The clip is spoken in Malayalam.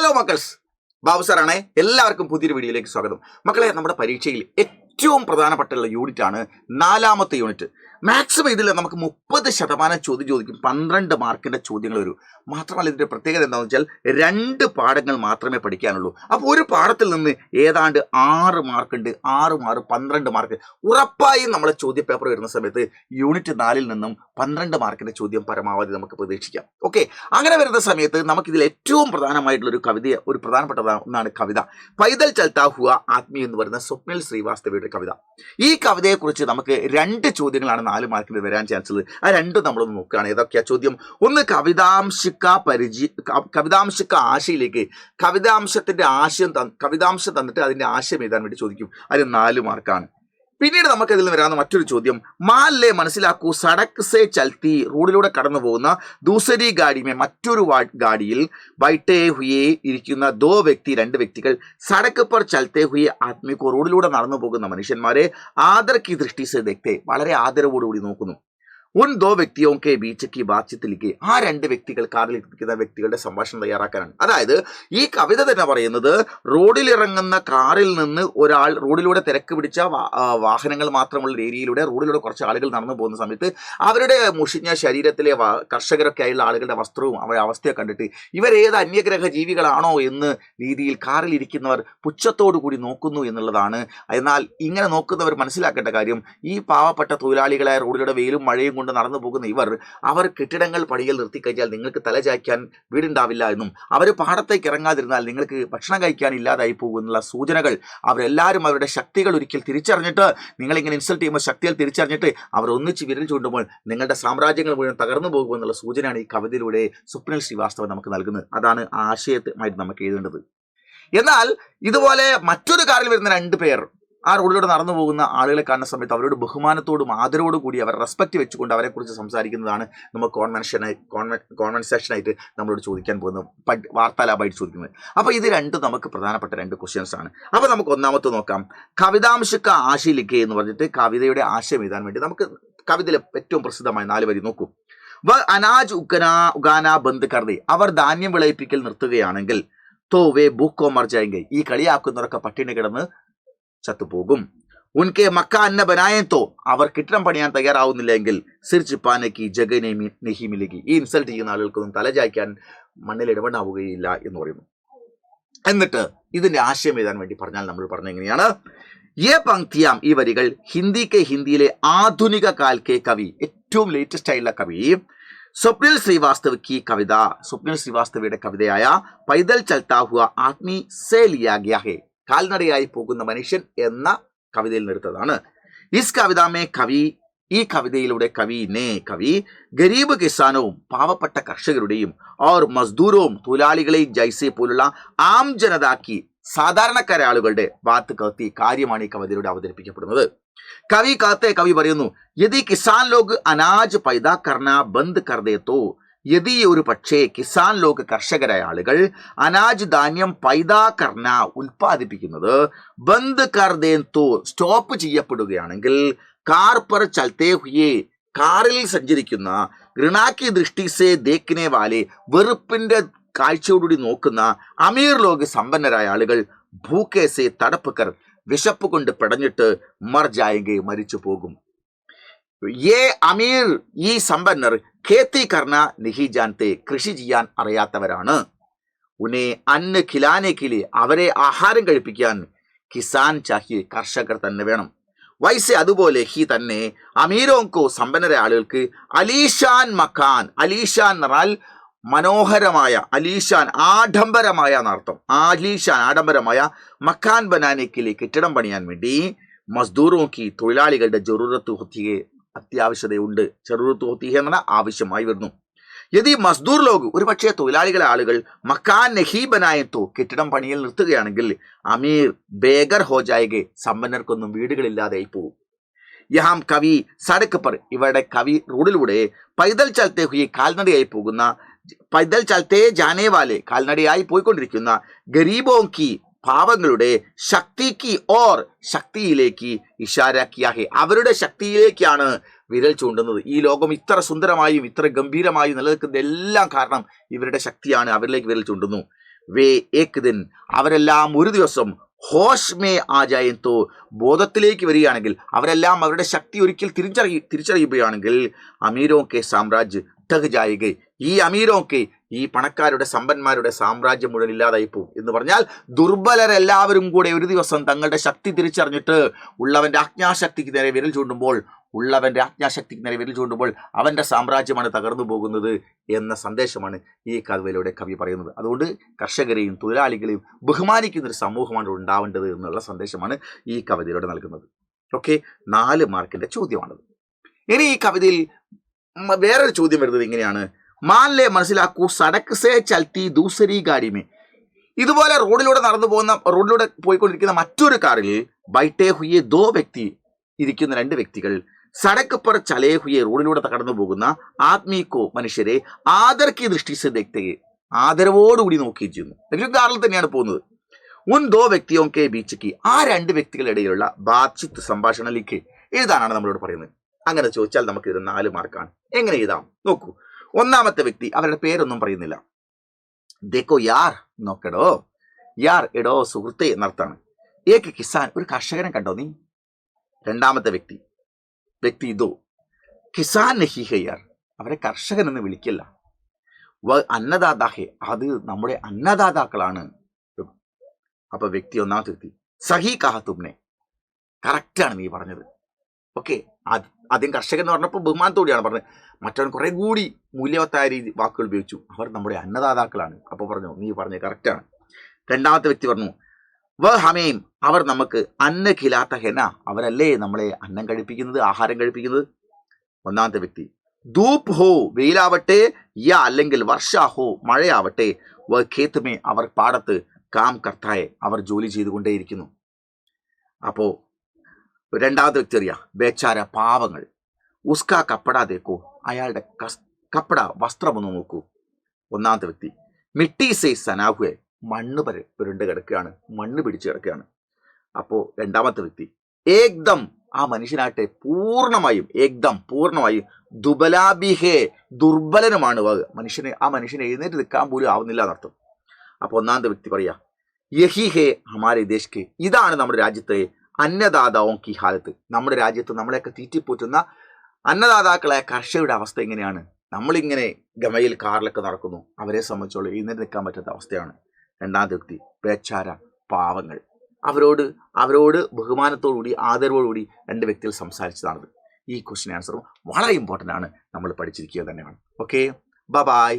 ഹലോ മക്കൾസ്, ബാബു സാറാണേ. എല്ലാവർക്കും പുതിയൊരു വീഡിയോയിലേക്ക് സ്വാഗതം. മക്കളെ, നമ്മുടെ പരീക്ഷയിൽ ഏറ്റവും പ്രധാനപ്പെട്ടുള്ള യൂണിറ്റാണ് 4ാമത്തെ യൂണിറ്റ്. മാക്സിമം ഇതിൽ നമുക്ക് 30% ചോദ്യം ചോദിക്കും. 12 മാർക്കിൻ്റെ ചോദ്യങ്ങൾ വരും. മാത്രമല്ല ഇതിൻ്റെ പ്രത്യേകത എന്താണെന്ന് വെച്ചാൽ 2 പാഠങ്ങൾ മാത്രമേ പഠിക്കാനുള്ളൂ. അപ്പോൾ ഒരു പാഠത്തിൽ നിന്ന് ഏതാണ്ട് 6 മാർക്കുണ്ട്. 6 മാർക്ക് 12 മാർക്ക്. ഉറപ്പായും നമ്മളെ ചോദ്യപേപ്പർ വരുന്ന സമയത്ത് യൂണിറ്റ് 4 നിന്നും 12 മാർക്കിൻ്റെ ചോദ്യം പരമാവധി നമുക്ക് പ്രതീക്ഷിക്കാം. ഓക്കെ, അങ്ങനെ വരുന്ന സമയത്ത് നമുക്കിതിൽ ഏറ്റവും പ്രധാനമായിട്ടുള്ള ഒരു കവിത, ഒരു പ്രധാനപ്പെട്ട ഒന്നാണ് കവിത പൈതൽ ചൽത്താ ഹുവ ആത്മീ എന്ന് പറയുന്ന സ്വപ്നിൽ ശ്രീവാസ്തവയുടെ കവിത. ഈ കവിതയെക്കുറിച്ച് നമുക്ക് 2 ചോദ്യങ്ങളാണ് 4 മാർക്കിന് വരാൻ ചാൻസ് ഉള്ളത്. ആ 2 നമ്മളൊന്ന് നോക്കുകയാണ്. ഏതൊക്കെയാ ചോദ്യം? ഒന്ന്, കവിതാംശിക്ക ആശയിലേക്ക് കവിതാംശത്തിന്റെ ആശയം കവിതാംശം തന്നിട്ട് അതിന്റെ ആശയം എഴുതാൻ വേണ്ടി ചോദിക്കും. അതിന് 4 മാർക്കാണ്. പിന്നീട് നമുക്ക് ഇതിൽ വരാവുന്ന മറ്റൊരു ചോദ്യം, മാലിലെ മനസ്സിലാക്കൂ സടക് സേ ചൽത്തി, റോഡിലൂടെ കടന്നു പോകുന്ന ദൂസരി ഗാഡിമേ, മറ്റൊരു ഗാഡിയിൽ ബൈട്ടേ ഹുയെ ഇരിക്കുന്ന 2 വ്യക്തികൾ സടക് പർ ചൽത്തേ ഹുയെ ആത്മീകോ, റോഡിലൂടെ നടന്നു പോകുന്ന മനുഷ്യന്മാരെ ആദർ കി ദൃഷ്ടി സേ ദേഖ്തേ, വളരെ ആദരവോടുകൂടി നോക്കുന്നു. ഉൻ 2 വ്യക്തിയോ കെ ബീച്ചക്ക് ബാച്യത്തിലേക്ക്, ആ 2 വ്യക്തികൾ കാറിൽ ഇരിക്കുന്ന വ്യക്തികളുടെ സംഭാഷണം തയ്യാറാക്കാനാണ്. അതായത് ഈ കവിത തന്നെ പറയുന്നത് റോഡിലിറങ്ങുന്ന കാറിൽ നിന്ന് ഒരാൾ റോഡിലൂടെ തിരക്ക് പിടിച്ച വാഹനങ്ങൾ മാത്രമുള്ള ഏരിയയിലൂടെ റോഡിലൂടെ കുറച്ച് ആളുകൾ നടന്നു പോകുന്ന സമയത്ത് അവരുടെ മുഷിഞ്ഞ ശരീരത്തിലെ കർഷകരൊക്കെ ആയുള്ള ആളുകളുടെ വസ്ത്രവും അവരുടെ അവസ്ഥയെ കണ്ടിട്ട് ഇവരേത് അന്യഗ്രഹ ജീവികളാണോ എന്ന് രീതിയിൽ കാറിൽ ഇരിക്കുന്നവർ പുച്ഛത്തോടു കൂടി നോക്കുന്നു എന്നുള്ളതാണ്. എന്നാൽ ഇങ്ങനെ നോക്കുന്നവർ മനസ്സിലാക്കേണ്ട കാര്യം, ഈ പാവപ്പെട്ട തൊഴിലാളികളായ റോഡിലൂടെ വെയിലും മഴയും കൊണ്ട് നടന്നു പോകുന്ന അവർ കെട്ടിടങ്ങൾ പണിയിൽ നിർത്തിക്കഴിഞ്ഞാൽ നിങ്ങൾക്ക് തലചായ്ക്കാൻ വീടുണ്ടാവില്ല എന്നും അവർ പാടത്തേക്ക് ഇറങ്ങാതിരുന്നാൽ നിങ്ങൾക്ക് ഭക്ഷണം കഴിക്കാൻ ഇല്ലാതായി പോകുന്നുള്ള സൂചനകൾ അവരെല്ലാവരും അവരുടെ ശക്തികൾ ഒരിക്കൽ തിരിച്ചറിഞ്ഞിട്ട്, നിങ്ങളിങ്ങനെ ഇൻസൾട്ട് ചെയ്യുമ്പോൾ ശക്തികൾ തിരിച്ചറിഞ്ഞിട്ട് അവർ ഒന്നിച്ച് വിരൽ ചൂണ്ടുമ്പോൾ നിങ്ങളുടെ സാമ്രാജ്യങ്ങൾ മുഴുവൻ തകർന്നു പോകുമെന്നുള്ള സൂചനയാണ് ഈ കവിതയിലൂടെ സ്വപ്നിൽ ശ്രീവാസ്തവൻ നമുക്ക് നൽകുന്നത്. അതാണ് ആശയമായിട്ട് നമുക്ക് എഴുതേണ്ടത്. എന്നാൽ ഇതുപോലെ മറ്റൊരു കാറിൽ വരുന്ന 2 പേർ ആ റോഡിലൂടെ നടന്നു പോകുന്ന ആളുകളെ കാണുന്ന സമയത്ത് അവരോട് ബഹുമാനത്തോടും ആദരവോടും കൂടി അവർ റെസ്പെക്റ്റ് വെച്ചുകൊണ്ട് അവരെക്കുറിച്ച് സംസാരിക്കുന്നതാണ് നമ്മൾ കോൺവെർസേഷനായിട്ട് നമ്മളോട് ചോദിക്കാൻ പോകുന്നത്, വാർത്താലാപമായിട്ട് ചോദിക്കുന്നത്. അപ്പോൾ ഇത് 2 നമുക്ക് പ്രധാനപ്പെട്ട 2 ക്വസ്റ്റ്യൻസ് ആണ്. അപ്പോൾ നമുക്ക് ഒന്നാമത്തെ നോക്കാം. കവിതാംശിക്ക ആശയിലേക്ക് എന്ന് പറഞ്ഞിട്ട് കവിതയുടെ ആശയം എഴുതാൻ വേണ്ടി നമുക്ക് കവിതയിലെ ഏറ്റവും പ്രസിദ്ധമായ 4 വരി നോക്കൂ. അനാജ് ഉഗാന ബന്ദ് കർദേ, അവർ ധാന്യം വിളയിപ്പിക്കൽ നിർത്തുകയാണെങ്കിൽ തോ വേ ഭൂക്കോ മർ ജായെംഗെ, ഈ കളിയാക്കുന്നവരൊക്കെ പട്ടിണി കിടന്ന് ചത്തുപോകും. ഉൻകെ മക്ക അന്ന ബനായത്തോ, അവർ കെട്ടിടം പണിയാൻ തയ്യാറാവുന്നില്ലെങ്കിൽ സിർച്ചിപ്പാനയ്ക്ക് ജഗനെ നെഹി മിലകി, ഈ ഇൻസൾട്ട് ചെയ്യുന്ന ആളുകൾക്കൊന്നും തലചായ്ക്കാൻ മണ്ണിൽ ഇടപെടാവുകയില്ല എന്ന് പറയുന്നു. എന്നിട്ട് ഇതിന്റെ ആശയം എഴുതാൻ വേണ്ടി പറഞ്ഞാൽ നമ്മൾ പറഞ്ഞ എങ്ങനെയാണ്? യേ പങ്ക്തിയാം, ഈ വരികൾ ഹിന്ദിയിലെ ആധുനിക കാൽക്കെ കവി, ഏറ്റവും ലേറ്റസ്റ്റ് ആയിട്ടുള്ള കവി സ്വപ്നിൽ ശ്രീവാസ്തവ കി കവിത, സ്വപ്നിൽ ശ്രീവാസ്തവയുടെ കവിതയായ പൈതൽ ചൽത്താ ഹുവ ആത്മീ സേ ലിയാ ഗയാ ഹെ, കാൽനടയായി പോകുന്ന മനുഷ്യൻ എന്ന കവിതയിൽ നിന്നെടുത്തതാണ്. ഇസ് കവിതാമേ കവി, ഈ കവിതയിലൂടെ കവി ഗരീബ് കിസാനവും പാവപ്പെട്ട കർഷകരുടെയും ഓർ മസ്ദൂരവും തൊഴിലാളികളെയും ജൈസെ പോലുള്ള ആം ജനതാക്കി, സാധാരണക്കാരെ ആളുകളുടെ ബാത്ത് കത്തി, കാര്യമാണ് ഈ കവിതയിലൂടെ അവതരിപ്പിക്കപ്പെടുന്നത്. കവി പറയുന്നു, യദി കിസാൻ ലോഗ് അനാജ് പൈദാ കർന ബന്ദ് കർദേ തോ, യദി ഒരു പക്ഷേ കിസാൻ ലോഗ് കർഷകരായ ആളുകൾ അനാജ് ധാന്യം പൈദാ കർന ഉൽപ്പാദിപ്പിക്കുന്നത് ബന്ദ് കർദേ തോ സ്റ്റോപ്പ് ചെയ്യപ്പെടുകയാണെങ്കിൽ കാർ പർ ചൽത്തേ ഹുയേ, കാറിൽ സഞ്ചരിക്കുന്ന ഘൃണാക്കി ദൃഷ്ടി സേ ദേഖ്നെ വാലെ, വെറുപ്പിന്റെ കാഴ്ചയോടുകൂടി നോക്കുന്ന അമീർ ലോഗ് സമ്പന്നരായ ആളുകൾ ഭൂക്കേ സേ തടപ്പ് കർ, വിശപ്പ് കൊണ്ട് പെടഞ്ഞിട്ട് മർ ജായെങ്കെ, മരിച്ചു പോകും. യേ അമീർ, ഈ സമ്പന്നർ ഖേത്തി കർണ നിഹി ജാൻതെ, കൃഷി ചെയ്യാൻ അറിയാത്തവരാണ്. ഉനെ അന്ന് ഖിലാനെ കിലെ, അവരെ ആഹാരം കഴിപ്പിക്കാൻ കിസാൻ ചാഹിയെ, കർഷകർ തന്നെ വേണം. വൈസെ, അതുപോലെ ഹി തന്നെ അമീരോങ്കോ, സമ്പന്നരായ ആളുകൾക്ക് അലീഷാൻ മക്കാൻ, അലീഷാൻ എന്ന് പറഞ്ഞാൽ മനോഹരമായ, അലീഷാൻ ആഡംബരമായ എന്നർത്ഥം, ആഡംബരമായ മക്കാൻ ബനാനേക്കിലെ, കെട്ടിടം പണിയാൻ വേണ്ടി മസ്ദൂറോക്കി, തൊഴിലാളികളുടെ ജറൂറത്ത് ഹൊത്തിയെ, അത്യാവശ്യതയുണ്ട്. ജറൂറത്ത് ഹൊത്തിയെ എന്ന് പറഞ്ഞാൽ ആവശ്യമായി വരുന്നു. യദി മസ്ദൂർ ലോഗ്, ഒരു പക്ഷേ തൊഴിലാളികളെ ആളുകൾ മക്കാൻ നെഹി ബനായത്തോ, കെട്ടിടം പണിയിൽ നിർത്തുകയാണെങ്കിൽ അമീർ ബേഗർ ഹോ ജായകെ, സമ്പന്നർക്കൊന്നും വീടുകളില്ലാതെ പോകും. യഹാം കവി സടക്ക് പർ, ഇവരുടെ കവി റോഡിലൂടെ പൈതൽ ചൽത്തേ ഹുയെ, കാൽനടയായി പോകുന്ന, പൈതൽ ചൽത്തേ ജാനേ വാലെ, കാൽനടയായി പോയിക്കൊണ്ടിരിക്കുന്ന ഗരീബോങ്കി, പാവങ്ങളുടെ ശക്തിക്ക് ഓർ, ശക്തിയിലേക്ക് ഇഷാരാക്കിയാഹെ, അവരുടെ ശക്തിയിലേക്കാണ് വിരൽ ചൂണ്ടുന്നത്. ഈ ലോകം ഇത്ര സുന്ദരമായും ഇത്ര ഗംഭീരമായും നിലനിൽക്കുന്ന എല്ലാം കാരണം ഇവരുടെ ശക്തിയാണ്, അവരിലേക്ക് വിരൽ ചൂണ്ടുന്നു. വേ ഏക് ദിൻ അവരെല്ലാം ഒരു ദിവസം ഹോഷ് മേ ആ ജായന്തോ ബോധത്തിലേക്ക് വരികയാണെങ്കിൽ, അവരെല്ലാം അവരുടെ ശക്തി ഒരിക്കൽ തിരിച്ചറിയുകയാണെങ്കിൽ അമീരോ കെ സാമ്രാജ്യ ടഗ് ജായിക, ഈ അമീരോ കെ ഈ പണക്കാരുടെ സമ്പന്മാരുടെ സാമ്രാജ്യം മുഴുവൻ ഇല്ലാതായി പോകും. എന്ന് പറഞ്ഞാൽ ദുർബലരെല്ലാവരും കൂടെ ഒരു ദിവസം തങ്ങളുടെ ശക്തി തിരിച്ചറിഞ്ഞിട്ട് ഉള്ളവന്റെ ആജ്ഞാശക്തിക്ക് നേരെ വിരൽ ചൂണ്ടുമ്പോൾ അവന്റെ സാമ്രാജ്യമാണ് തകർന്നു പോകുന്നത് എന്ന സന്ദേശമാണ് ഈ കവിതയിലൂടെ കവി പറയുന്നത്. അതുകൊണ്ട് കർഷകരെയും തൊഴിലാളികളെയും ബഹുമാനിക്കുന്ന ഒരു സമൂഹമാണ് ഉണ്ടാവേണ്ടത് എന്നുള്ള സന്ദേശമാണ് ഈ കവിതയിലൂടെ നൽകുന്നത്. ഓക്കെ, 4 മാർക്കിന്റെ ചോദ്യമാണത്. ഇനി ഈ കവിതയിൽ വേറൊരു ചോദ്യം വരുന്നത് ഇങ്ങനെയാണ്. മാൻലെ മനസ്സിലാക്കൂ സടക്ക് സേ ചൽത്തി ദൂസരി ഗാഡിമേ. ഇതുപോലെ റോഡിലൂടെ പോയിക്കൊണ്ടിരിക്കുന്ന മറ്റൊരു കാറിൽ ബൈട്ടേ ഹുയെ ദോ വ്യക്തി ഇരിക്കുന്ന 2 വ്യക്തികൾ സടക്ക് പർ ചലേ ഹുയെ റോഡിലൂടെ കടന്നു പോകുന്ന ആത്മീകോ മനുഷ്യരെ ആദർക്കി ദൃഷ്ടി സെ ദേഖ്തേ ആദരവോടുകൂടി നോക്കുകയും ചെയ്യുന്നു. കാറിൽ തന്നെയാണ് പോകുന്നത്. ഉൻ ദോ വ്യക്തിയോ കെ ബീച്ചക്ക് ആ 2 വ്യക്തികളുടെ ഇടയിലുള്ള ബാത്ചിത്ത് സംഭാഷണത്തിലേക്ക് എഴുതാനാണ് നമ്മളോട് പറയുന്നത്. അങ്ങനെ ചോദിച്ചാൽ നമുക്ക് ഇത് 4 മാർക്കാണ്. എങ്ങനെ എഴുതാം നോക്കൂ. ഒന്നാമത്തെ വ്യക്തി അവരുടെ പേരൊന്നും പറയുന്നില്ല. ദേക്കോ യാർ നോക്കടോ, യാർ എടോ സുഹൃത്തെ എന്നർത്ഥാണ്. ഏക്ക് കിസാൻ ഒരു കർഷകനെ കണ്ടോ നീ. രണ്ടാമത്തെ വ്യക്തി ഇതോ കിസാൻ നഹി ഹെ യാർ അവരെ കർഷകൻ എന്ന് വിളിക്കില്ല. വ അന്നദാതാഹെ അത് നമ്മുടെ അന്നദാതാക്കളാണ്. അപ്പൊ ഒന്നാമത്തെ വ്യക്തി സഹി കഹ തുമ്നെ കറക്റ്റാണ് നീ പറഞ്ഞത്. ഓക്കെ, ആദ്യം കർഷകൻ എന്ന് പറഞ്ഞപ്പോൾ ബഹുമാനത്തോടെയാണ് പറഞ്ഞത്. മറ്റവൻ കുറെ കൂടി മൂല്യവത്തായ വാക്കുകൾ ഉപയോഗിച്ചു. അവർ നമ്മുടെ അന്നദാതാക്കളാണ്. അപ്പോൾ പറഞ്ഞു നീ പറഞ്ഞത് കറക്റ്റാണ്. രണ്ടാമത്തെ വ്യക്തി പറഞ്ഞു വ ഹമേം അവർ നമുക്ക് അന്ന ഖിലാത്ത ഹെന അവരല്ലേ നമ്മളെ അന്നം കഴിപ്പിക്കുന്നത്, ആഹാരം കഴിപ്പിക്കുന്നത്. ഒന്നാമത്തെ വ്യക്തി ധൂപ് ഹോ വെയിലാവട്ടെ, യാ അല്ലെങ്കിൽ വർഷ ഹോ മഴയാവട്ടെ, വ ഖേത്മേ അവർ പാടത്ത്, കാം കർത്തായെ അവർ ജോലി ചെയ്തുകൊണ്ടേയിരിക്കുന്നു. അപ്പോ രണ്ടാമത്തെ വ്യക്തി അറിയാം ബേച്ചാര പാവങ്ങൾ, ഉസ്കാ കപ്പട ദേക്കോ അയാളുടെ കപ്പട വസ്ത്രമൊന്ന് നോക്കൂ. ഒന്നാമത്തെ വ്യക്തി മിട്ടി സേ സനാഹുയെ മണ്ണ് പുരണ്ട് കിടക്കുകയാണ്, മണ്ണ് പിടിച്ചു കിടക്കുകയാണ്. അപ്പോ രണ്ടാമത്തെ വ്യക്തി ഏകദം ആ മനുഷ്യനാട്ടെ പൂർണ്ണമായും ദുബലാബിഹേ ദുർബലനുമാണ്. ആ മനുഷ്യനെ എഴുന്നേറ്റ് നിൽക്കാൻ പോലും ആവുന്നില്ല എന്നർത്ഥം. അപ്പൊ ഒന്നാമത്തെ വ്യക്തി പറയാ യഹി ഹേ ഹമാരെ ദേശ്, ഇതാണ് നമ്മുടെ രാജ്യത്തെ അന്നദാതാവും കി ഹാലത്ത്, നമ്മുടെ രാജ്യത്ത് നമ്മളെയൊക്കെ തീറ്റിപ്പോറ്റുന്ന അന്നദാതാക്കളായ കർഷകരുടെ അവസ്ഥ എങ്ങനെയാണ്. നമ്മളിങ്ങനെ ഗമയിൽ കാറിലൊക്കെ നടക്കുന്നു, അവരെ സംബന്ധിച്ചോളം എഴുന്നേറ്റ് നിൽക്കാൻ പറ്റാത്ത അവസ്ഥയാണ്. രണ്ടാമത്തെ വ്യക്തി ബേച്ചാര പാവങ്ങൾ, അവരോട് ബഹുമാനത്തോടുകൂടി ആദരവോടുകൂടി 2 വ്യക്തികൾ സംസാരിച്ചതാണത്. ഈ ക്വസ്റ്റ്യൻ ആൻസറും വളരെ ഇമ്പോർട്ടൻ്റ് ആണ്, നമ്മൾ പഠിച്ചിരിക്കുക തന്നെയാണ്. Okay, by.